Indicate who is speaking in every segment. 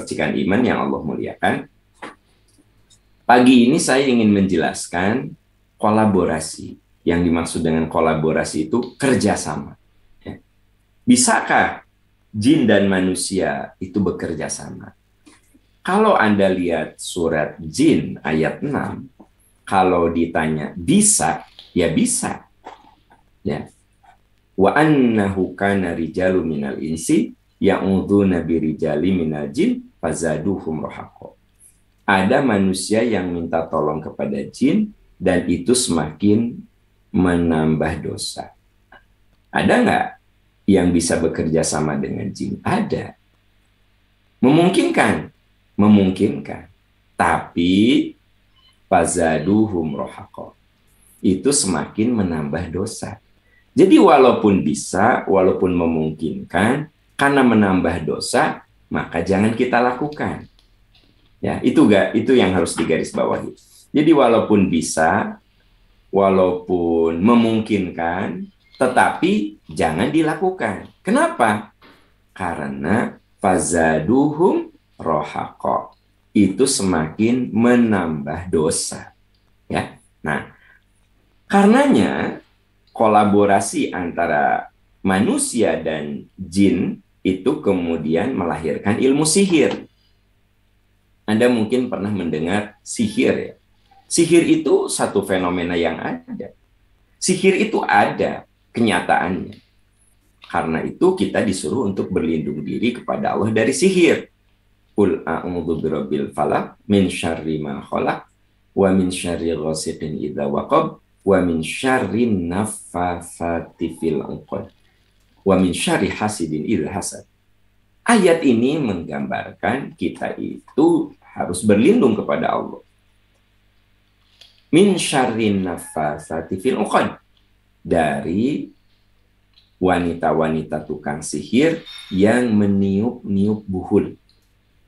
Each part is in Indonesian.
Speaker 1: percikan iman yang Allah muliakan, pagi ini saya ingin menjelaskan kolaborasi. Yang dimaksud dengan kolaborasi itu kerjasama. Ya. Bisakah jin dan manusia itu bekerja sama? Kalau Anda lihat surat jin ayat 6, kalau ditanya bisa, ya bisa. Ya. Wa annahu kana rijalu minal insi ya'udzuuna birijali minal jin fazaduhum rahaqa. Ada manusia yang minta tolong kepada jin dan itu semakin menambah dosa. Ada nggak yang bisa bekerja sama dengan jin? Ada. Memungkinkan. Memungkinkan. Tapi fazaduhum rahaqa. Itu semakin menambah dosa. Jadi walaupun bisa, walaupun memungkinkan, karena menambah dosa, maka jangan kita lakukan. Ya, itu yang harus digarisbawahi. Jadi walaupun bisa, walaupun memungkinkan, tetapi jangan dilakukan. Kenapa? Karena fazaduhum rohaqa. Itu semakin menambah dosa. Ya. Nah, karenanya kolaborasi antara manusia dan jin itu kemudian melahirkan ilmu sihir. Anda mungkin pernah mendengar sihir ya. Sihir itu satu fenomena yang ada. Sihir itu ada kenyataannya. Karena itu kita disuruh untuk berlindung diri kepada Allah dari sihir. Qul a'udzu birabbil falaq min syarri ma khalaq wa min syarri ghasiqin idza waqab wa min syarri naffatsati fil 'uqad wa min syarri hasidin idza hasad. Ayat ini menggambarkan kita itu harus berlindung kepada Allah. Min syarrin naffatsati fil 'uqad, dari wanita-wanita tukang sihir yang meniup-niup buhul.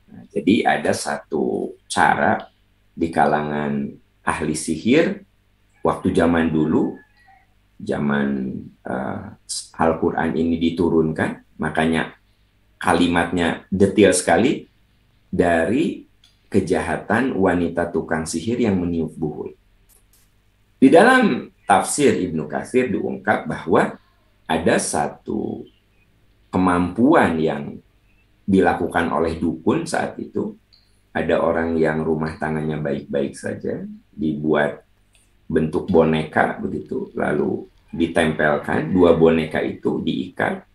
Speaker 1: Nah, jadi ada satu cara di kalangan ahli sihir waktu zaman dulu, zaman Al-Quran ini diturunkan, makanya kalimatnya detail sekali, dari kejahatan wanita tukang sihir yang meniup buhul. Di dalam tafsir Ibnu Katsir diungkap bahwa ada satu kemampuan yang dilakukan oleh dukun saat itu. Ada orang yang rumah tangannya baik-baik saja, dibuat bentuk boneka begitu, lalu ditempelkan dua boneka itu, diikat.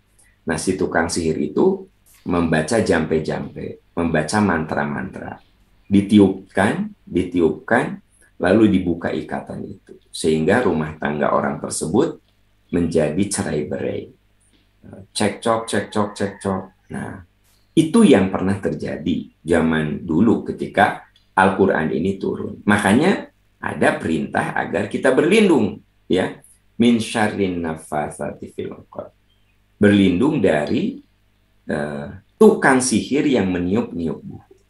Speaker 1: Nah, si tukang sihir itu membaca jampe-jampe, membaca mantra-mantra, ditiupkan, lalu dibuka ikatan itu, sehingga rumah tangga orang tersebut menjadi cerai-berai, cekcok. Nah, itu yang pernah terjadi zaman dulu ketika Al-Quran ini turun. Makanya ada perintah agar kita berlindung, ya, min syarrin naffatsati fil 'uqad, berlindung dari tukang sihir yang meniup-niup buhul.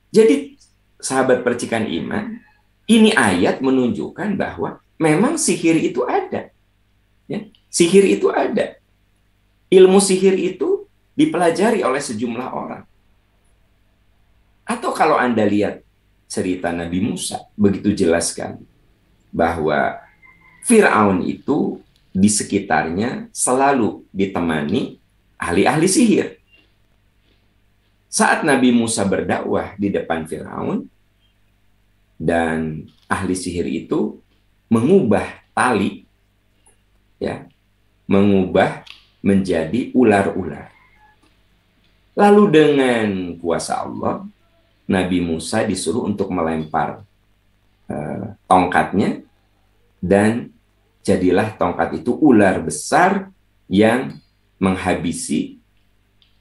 Speaker 1: Jadi sahabat percikan iman, ini ayat menunjukkan bahwa memang sihir itu ada. Ya, sihir itu ada. Ilmu sihir itu dipelajari oleh sejumlah orang. Atau kalau Anda lihat cerita Nabi Musa, begitu jelaskan bahwa Fir'aun itu di sekitarnya selalu ditemani ahli-ahli sihir. Saat Nabi Musa berdakwah di depan Fir'aun, dan ahli sihir itu mengubah tali, ya, mengubah menjadi ular-ular. Lalu dengan kuasa Allah, Nabi Musa disuruh untuk melempar tongkatnya, dan jadilah tongkat itu ular besar yang menghabisi,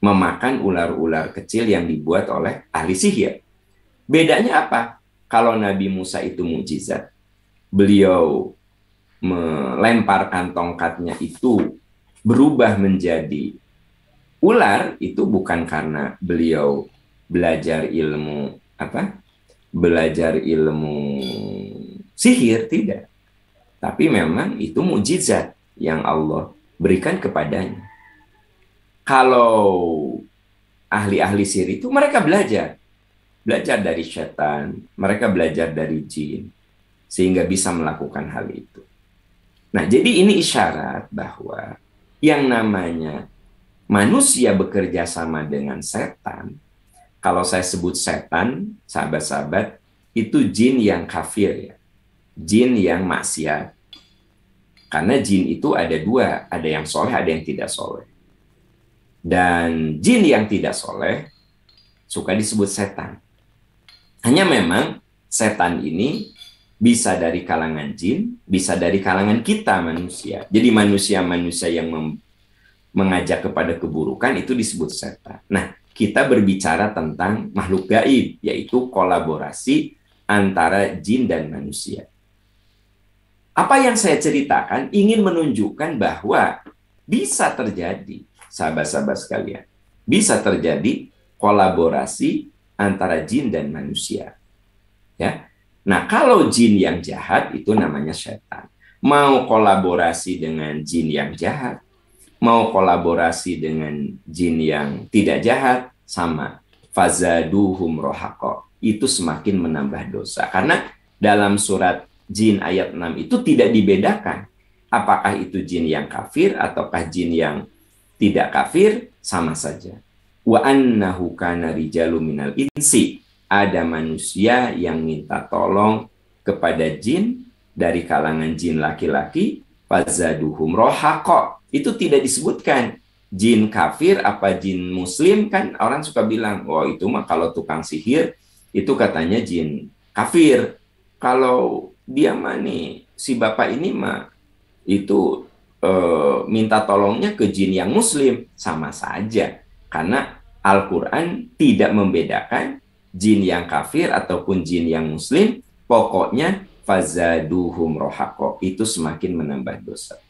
Speaker 1: memakan ular-ular kecil yang dibuat oleh ahli sihir. Bedanya apa? Kalau Nabi Musa itu mukjizat, beliau melemparkan tongkatnya itu berubah menjadi ular, itu bukan karena beliau belajar ilmu sihir, tidak. Tapi memang itu mukjizat yang Allah berikan kepadanya. Kalau ahli-ahli sihir itu mereka belajar dari setan, mereka belajar dari jin, sehingga bisa melakukan hal itu. Nah, jadi ini isyarat bahwa yang namanya manusia bekerja sama dengan setan, kalau saya sebut setan, sahabat-sahabat, itu jin yang kafir, ya. Jin yang maksiat. Karena jin itu ada dua, ada yang soleh, ada yang tidak soleh. Dan jin yang tidak soleh suka disebut setan. Hanya memang setan ini bisa dari kalangan jin, bisa dari kalangan kita manusia. Jadi manusia-manusia yang mengajak kepada keburukan itu disebut setan. Nah, kita berbicara tentang makhluk gaib, yaitu kolaborasi antara jin dan manusia. Apa yang saya ceritakan ingin menunjukkan bahwa bisa terjadi, sahabat-sahabat sekalian, bisa terjadi kolaborasi antara jin dan manusia. Ya. Nah, kalau jin yang jahat itu namanya setan. Mau kolaborasi dengan jin yang jahat, mau kolaborasi dengan jin yang tidak jahat, sama. Fazaduhum rohaqo. Itu semakin menambah dosa. Karena dalam surat jin ayat 6 itu tidak dibedakan. Apakah itu jin yang kafir ataukah jin yang tidak kafir, sama saja. Wa annahu kana rijalu minal insi. Ada manusia yang minta tolong kepada jin dari kalangan jin laki-laki, fazaduhum rohaqo. Itu tidak disebutkan jin kafir apa jin muslim, kan orang suka bilang, oh itu mah kalau tukang sihir itu katanya jin kafir. Kalau dia mah nih, si bapak ini mah itu minta tolongnya ke jin yang muslim, sama saja. Karena Al-Quran tidak membedakan jin yang kafir ataupun jin yang muslim, pokoknya fazaduhum rohaqo, itu semakin menambah dosa.